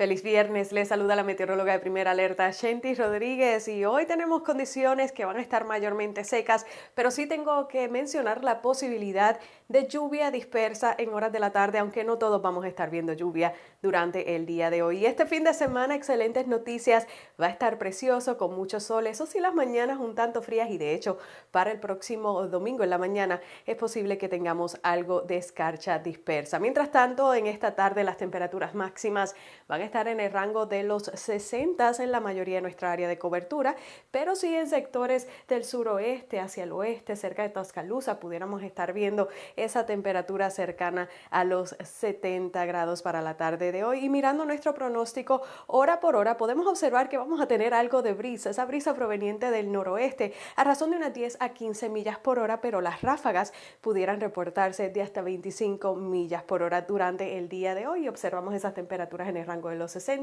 Feliz viernes, les saluda la meteoróloga de Primera Alerta, Shenty Rodríguez, y hoy tenemos condiciones que van a estar mayormente secas, pero sí tengo que mencionar la posibilidad de lluvia dispersa en horas de la tarde, aunque no todos vamos a estar viendo lluvia durante el día de hoy. Y este fin de semana, excelentes noticias, va a estar precioso con mucho sol, eso sí, las mañanas un tanto frías y de hecho para el próximo domingo en la mañana es posible que tengamos algo de escarcha dispersa. Mientras tanto, en esta tarde las temperaturas máximas van a estar en el rango de los 60 en la mayoría de nuestra área de cobertura, pero sí en sectores del suroeste hacia el oeste, cerca de Tuscaloosa, pudiéramos estar viendo esa temperatura cercana a los 70 grados para la tarde de hoy. Y mirando nuestro pronóstico hora por hora, podemos observar que vamos a tener algo de brisa, esa brisa proveniente del noroeste, a razón de unas 10 a 15 millas por hora, pero las ráfagas pudieran reportarse de hasta 25 millas por hora durante el día de hoy. Observamos esas temperaturas en el rango de los 60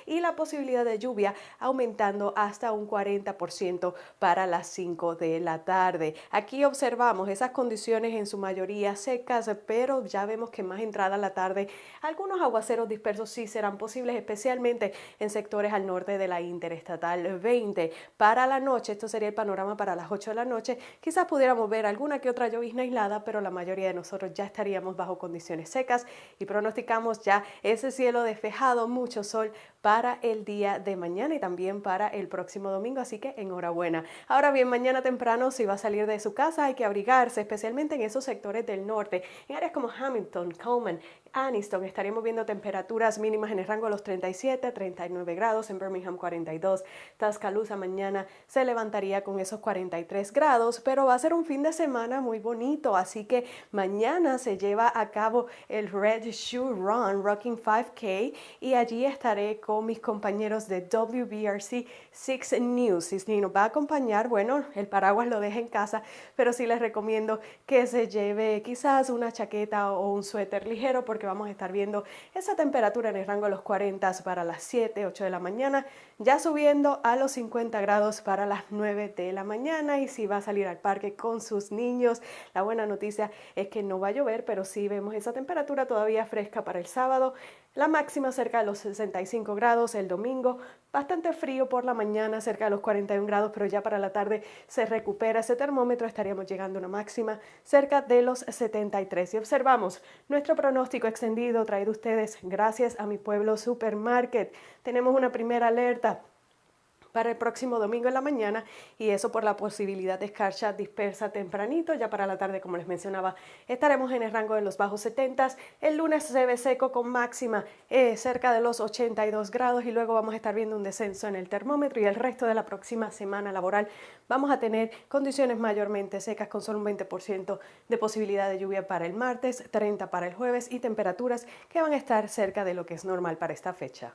y la posibilidad de lluvia aumentando hasta un 40% para las 5 de la tarde. Aquí observamos esas condiciones en su mayoría secas, pero ya vemos que más entrada la tarde, algunos aguaceros dispersos sí serán posibles, especialmente en sectores al norte de la Interestatal 20. Para la noche, esto sería el panorama para las 8 de la noche, quizás pudiéramos ver alguna que otra llovizna aislada, pero la mayoría de nosotros ya estaríamos bajo condiciones secas y pronosticamos ya ese cielo despejado, mucho sol para el día de mañana y también para el próximo domingo, así que enhorabuena. Ahora bien, mañana temprano si va a salir de su casa hay que abrigarse, especialmente en esos sectores del norte, en áreas como Hamilton, Coleman, Anniston, estaremos viendo temperaturas mínimas en el rango de los 37 a 39 grados, en Birmingham 42, Tuscaloosa mañana se levantaría con esos 43 grados, pero va a ser un fin de semana muy bonito, así que mañana se lleva a cabo el Red Shoe Run, Rocking 5K, y allí estaré con mis compañeros de WBRC 6 News. Y si nos va a acompañar, bueno, el paraguas lo deja en casa, pero sí les recomiendo que se lleve quizás una chaqueta o un suéter ligero porque vamos a estar viendo esa temperatura en el rango de los 40 para las 7, 8 de la mañana, ya subiendo a los 50 grados para las 9 de la mañana. Y si va a salir al parque con sus niños, la buena noticia es que no va a llover, pero sí vemos esa temperatura todavía fresca para el sábado, la máxima cerca de los 65 grados el domingo, bastante frío por la mañana, cerca de los 41 grados, pero ya para la tarde se recupera ese termómetro, estaríamos llegando a una máxima cerca de los 73. Y observamos nuestro pronóstico extendido traído a ustedes gracias a Mi Pueblo Supermarket. Tenemos una primera alerta para el próximo domingo en la mañana, y eso por la posibilidad de escarcha dispersa tempranito. Ya para la tarde, como les mencionaba, estaremos en el rango de los bajos 70. El lunes se ve seco con máxima cerca de los 82 grados y luego vamos a estar viendo un descenso en el termómetro, y el resto de la próxima semana laboral vamos a tener condiciones mayormente secas con solo un 20% de posibilidad de lluvia para el martes, 30 para el jueves y temperaturas que van a estar cerca de lo que es normal para esta fecha.